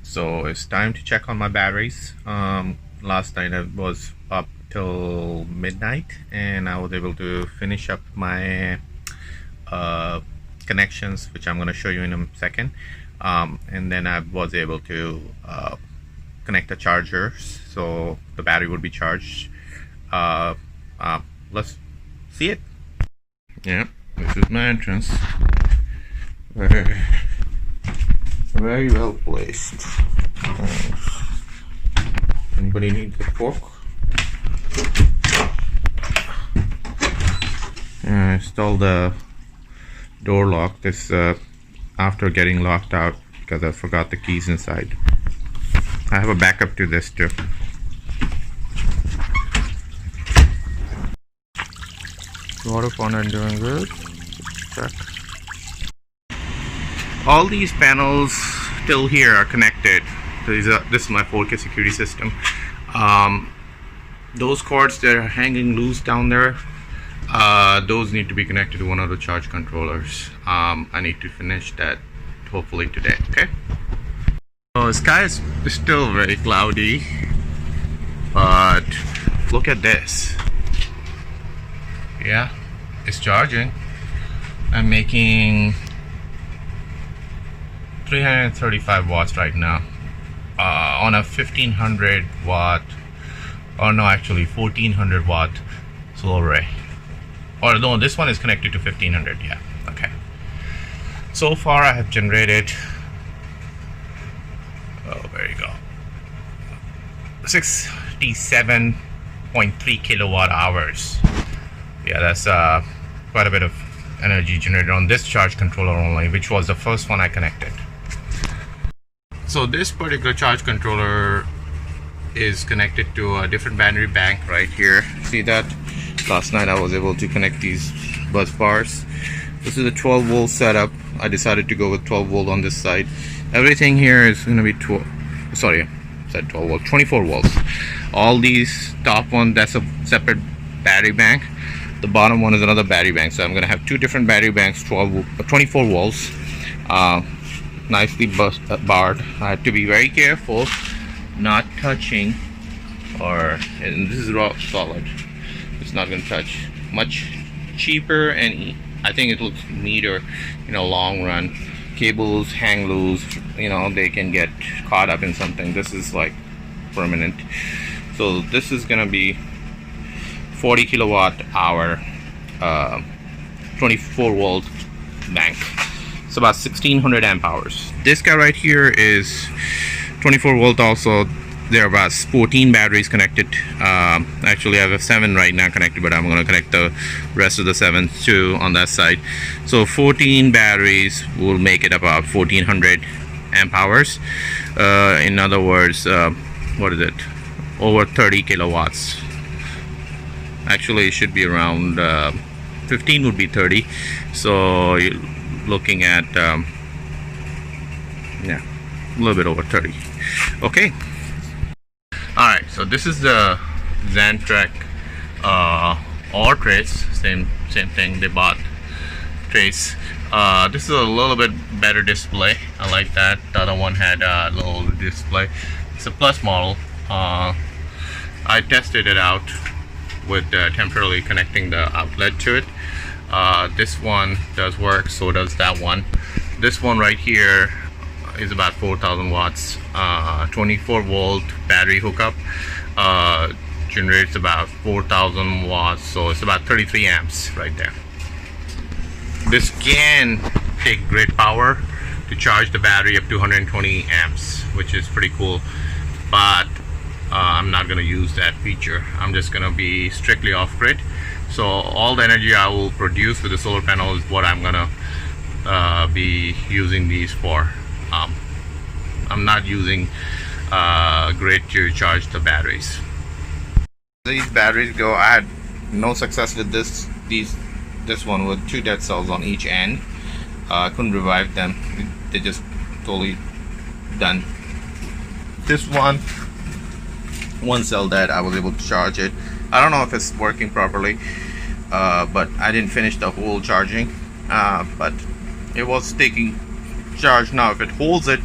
So it's time to check on my batteries. Last night I was up till midnight and I was able to finish up my connections, which I'm going to show you in a second. And then I was able to connect the chargers so the battery would be charged. Let's see it. Yeah, this is my entrance. Very well placed. Anybody needs a fork? Install the door lock. This after getting locked out because I forgot the keys inside. I have a backup to this too. Water faucet doing good. Check. All these panels till here are connected. This is my 4K security system. Those cords that are hanging loose down there, those need to be connected to one of the charge controllers. I need to finish that hopefully today. Okay. So the sky is still very cloudy, but look at this. Yeah, it's charging. I'm making 335 watts right now on a 1500 watt, or no, actually 1400 watt solar array. Or no, this one is connected to 1500. Yeah, okay. So far I have generated, oh, there you go, 67.3 kilowatt hours. Yeah, that's quite a bit of energy generated on this charge controller only, which was the first one I connected. So this particular charge controller is connected to a different battery bank right here. See that? Last night I was able to connect these bus bars. This is a 12 volt setup. I decided to go with 12 volt on this side. Everything here is going to be 12 volt, 24 volts. All these top one, that's a separate battery bank. The bottom one is another battery bank. So I'm going to have two different battery banks, 24 volts. Nicely barred. I had to be very careful not touching, and this is raw solid. It's not going to touch. Much cheaper, and I think it looks neater in a long run. Cables hang loose, they can get caught up in something. This is like permanent. So this is going to be 40 kilowatt hour 24 volt bank. It's about 1600 amp hours. This guy right here is 24 volt also. There are about 14 batteries connected. Actually I have 7 right now connected, but I'm going to connect the rest of the 7 too on that side. So 14 batteries will make it about 1400 amp hours. In other words, what is it? Over 30 kilowatts. Actually it should be around 15 would be 30. So you're looking at yeah, a little bit over 30. Okay. Alright, so this is the Xantrex or Trace, same thing. They bought Trace. This is a little bit better display. I like that. The other one had a little display. It's a Plus model. I tested it out with temporarily connecting the outlet to it. This one does work, so does that one. This one right here is about 4000 watts, 24 volt battery hookup, generates about 4000 watts, so it's about 33 amps right there. This can take grid power to charge the battery up to 120 amps, which is pretty cool, but I'm not going to use that feature. I'm just going to be strictly off grid. So all the energy I will produce with the solar panel is what I'm going to be using these for. I'm not using grid to charge the batteries. These batteries go. I had no success with this one with 2 dead cells on each end. I couldn't revive them. They just totally done. This one cell dead. I was able to charge it. I don't know if it's working properly, but I didn't finish the whole charging. But it was taking charge now. If it holds it,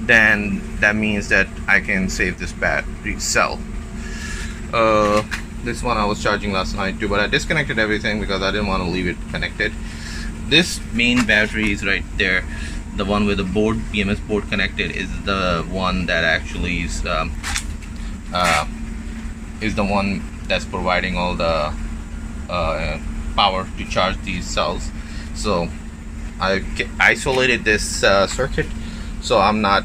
then that means that I can save this battery cell. This one I was charging last night too, but I disconnected everything because I didn't want to leave it connected. This main battery is right there. The one with the board, BMS board connected, is the one that actually is the one that's providing all the power to charge these cells. So I isolated this circuit, so I'm not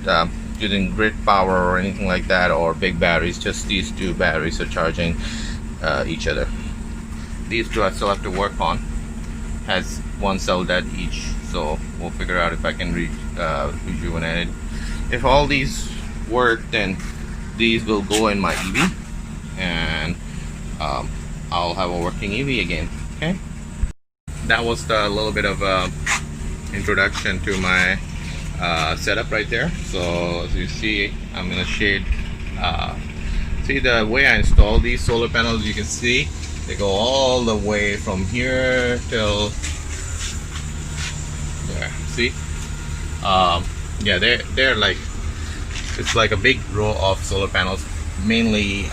using grid power or anything like that, or big batteries. Just these two batteries are charging each other. These two I still have to work on. Has one cell dead each, so we'll figure out if I can rejuvenate it. If all these work, then these will go in my EV, and I'll have a working EV again. Okay, that was the little bit of introduction to my setup right there. So as you see, I'm in a shade. See the way I install these solar panels, you can see they go all the way from here till there. See, yeah, they're like, it's like a big row of solar panels. Mainly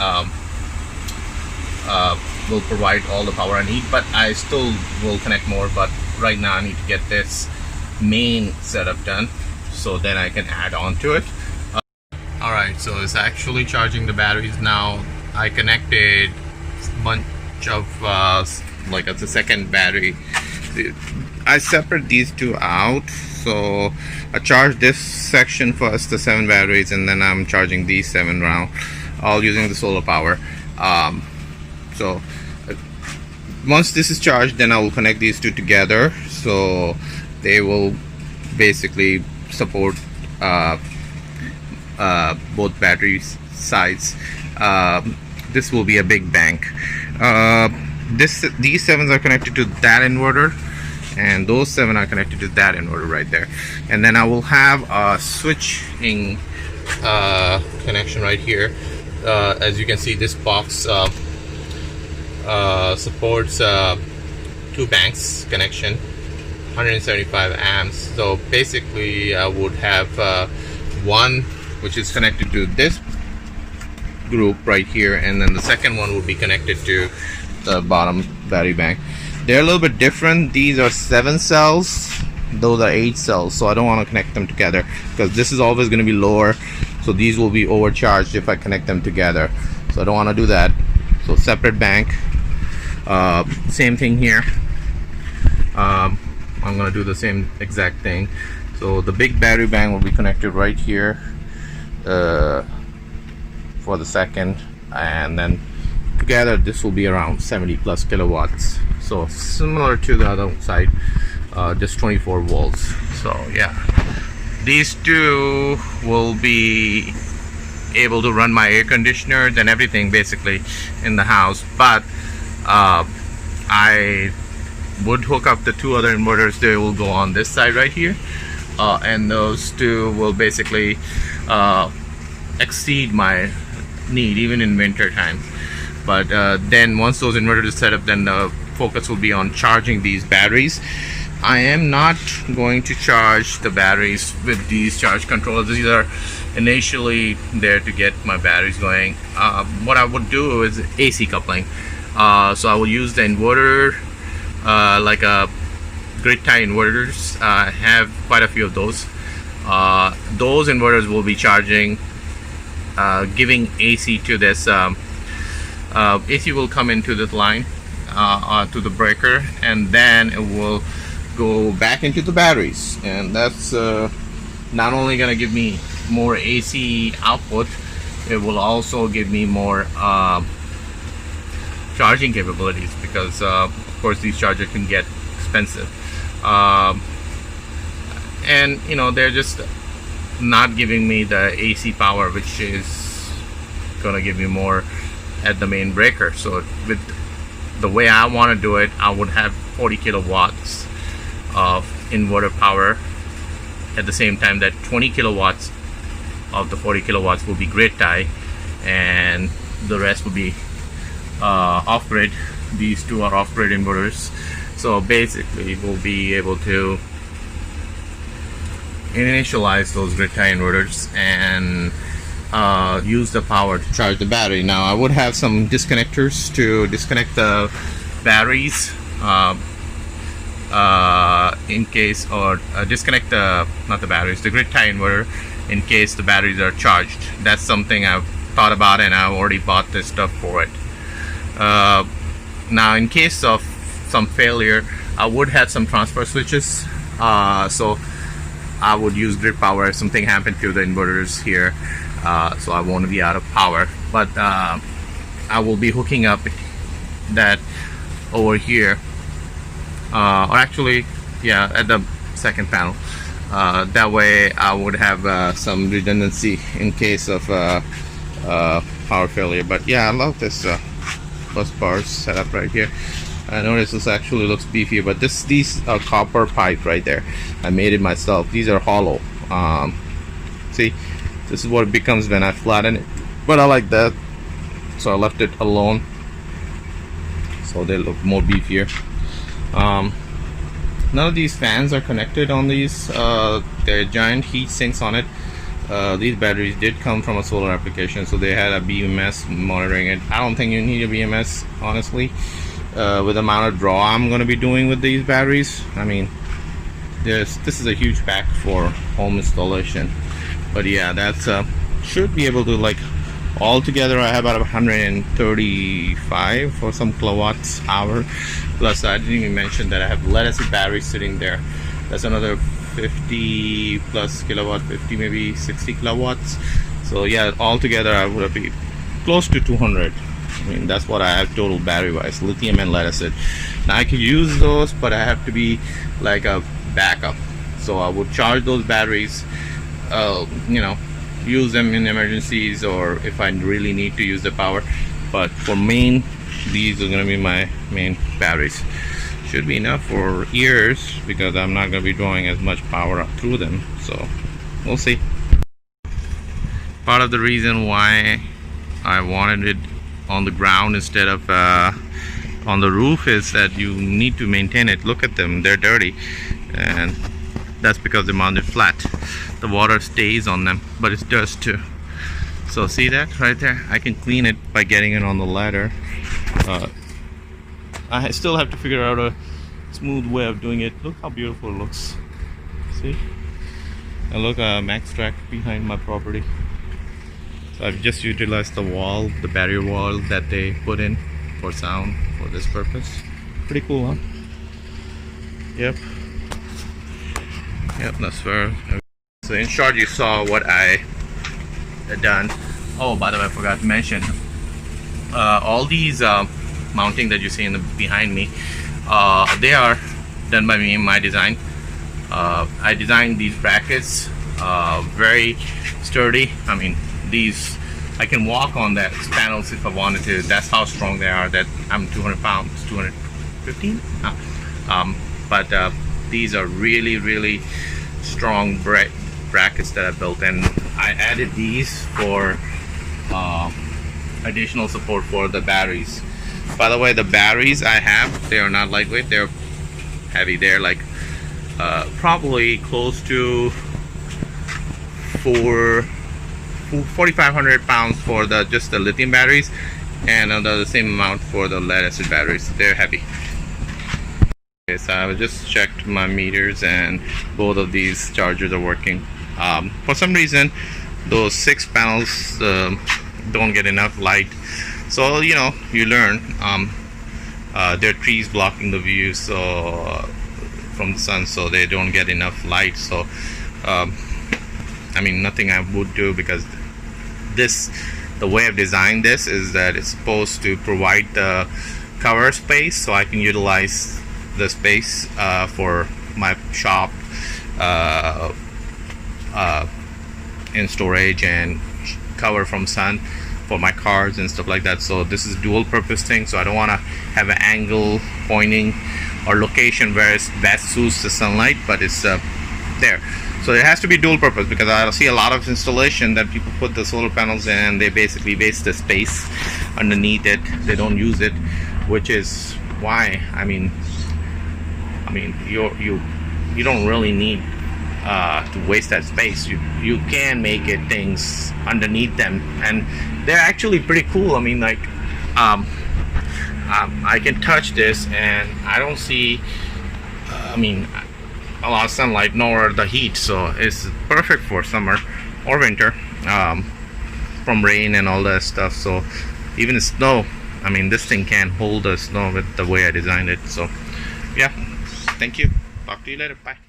will provide all the power I need, but I still will connect more. But right now I need to get this main setup done, so then I can add on to it. Alright, so it's actually charging the batteries now. I connected a bunch of like it's a second battery. I separate these two out, so I charge this section first, the 7 batteries, and then I'm charging these 7 round, all using the solar power. So once this is charged, then I will connect these two together, so they will basically support both battery sides. This will be a big bank. These 7s are connected to that inverter, and those 7 are connected to that inverter right there. And then I will have a switching connection right here. As you can see, this box supports 2 banks connection, 175 amps. So basically I would have one which is connected to this group right here, and then the second one would be connected to the bottom battery bank. They're a little bit different. These are 7 cells, those are 8 cells, so I don't want to connect them together because this is always going to be lower, so these will be overcharged if I connect them together, so I don't want to do that. So separate bank. Same thing here. I'm going to do the same exact thing. So the big battery bank will be connected right here for the second, and then together this will be around 70 plus kilowatts. So similar to the other side, just 24 volts. So yeah, these two will be able to run my air conditioners and everything basically in the house, but I would hook up the 2 other inverters. They will go on this side right here, and those 2 will basically exceed my need even in winter time. But then once those inverters are set up, then the focus will be on charging these batteries. I am not going to charge the batteries with these charge controllers. These are initially there to get my batteries going. What I would do is AC coupling. So I will use the inverter, like a grid tie inverters. I have quite a few of those. Those inverters will be charging, giving AC to this. AC will come into this line to the breaker, and then it will go back into the batteries, and that's not only gonna give me more AC output, it will also give me more charging capabilities, because of course these chargers can get expensive, and you know, they're just not giving me the AC power which is gonna give me more at the main breaker. So with the way I want to do it, I would have 40 kilowatts of inverter power. At the same time, that 20 kilowatts of the 40 kilowatts will be grid tie, and the rest will be off-grid. These 2 are off-grid inverters. So basically we'll be able to initialize those grid tie inverters and use the power to charge the battery. Now I would have some disconnectors to disconnect the batteries in case, or disconnect the, not the batteries, the grid tie inverter in case the batteries are charged. That's something I've thought about, and I've already bought this stuff for it. Now in case of some failure, I would have some transfer switches, so I would use grid power if something happened to the inverters here, so I won't be out of power. But I will be hooking up that over here, or actually, yeah, at the second panel. That way I would have some redundancy in case of power failure. But yeah, I love this bus bars setup right here. I notice this actually looks beefier, but these are copper pipe right there. I made it myself. These are hollow. See, this is what it becomes when I flatten it, but I like that, so I left it alone, so they look more beefier. None of these fans are connected on these. They're giant heat sinks on it. These batteries did come from a solar application, so they had a BMS monitoring it. I don't think you need a BMS, honestly, with the amount of draw I'm going to be doing with these batteries. I mean, this is a huge pack for home installation. But yeah, that's should be able to, like, all together I have about 135 or some kilowatts hour. Plus I didn't even mention that I have lead acid batteries sitting there. That's another 50 plus kilowatt, 50 maybe 60 kilowatts. So yeah, all together I would be close to 200. I mean, that's what I have total battery wise, lithium and lead acid. Now I could use those, but I have to be like a backup. So I would charge those batteries, you know, use them in emergencies or if I really need to use the power. But for main, these are going to be my main batteries. Should be enough for years because I'm not going to be drawing as much power up through them, so we'll see. Part of the reason why I wanted it on the ground instead of on the roof is that you need to maintain it. Look at them, they're dirty, and that's because they're mounted flat. The water stays on them, but it's dust too. So see that right there? I can clean it by getting it on the ladder. I still have to figure out a smooth way of doing it. Look how beautiful it looks. See? And look, Maxtrack behind my property. So I've just utilized the wall, the barrier wall that they put in for sound for this purpose. Pretty cool, huh? Yep. Yep, that's fair. So in short, you saw what I had done. Oh, by the way, I forgot to mention, all these mounting that you see behind me, they are done by me in my design. I designed these brackets, very sturdy. I mean, these, I can walk on that panels if I wanted to. That's how strong they are. That I'm 200 pounds, 215. But these are really strong brackets that I built, and I added these for additional support for the batteries. By the way, the batteries I have, they are not lightweight, they're heavy. They're like probably close to 4,500 pounds for just the lithium batteries, and the same amount for the lead acid batteries. They're heavy. Okay, so I just checked my meters and both of these chargers are working. For some reason those 6 panels don't get enough light, so you know, you learn. There are trees blocking the view from the sun, so they don't get enough light. So I mean, nothing I would do, because the way I've designed this is that it's supposed to provide the cover space so I can utilize the space for my shop in storage and cover from sun for my cars and stuff like that. So this is dual purpose thing, so I don't want to have an angle pointing or location where it best suits the sunlight, but it's there. So it has to be dual purpose, because I see a lot of installation that people put the solar panels in and they basically waste the space underneath it. They don't use it, which is why, I mean you don't really need to waste that space. You can make it things underneath them, and they're actually pretty cool. I mean, like I can touch this and I don't see I mean a lot of sunlight nor the heat, so it's perfect for summer or winter, from rain and all that stuff. So even snow, I mean, this thing can hold the snow with the way I designed it. So yeah, thank you, talk to you later, bye.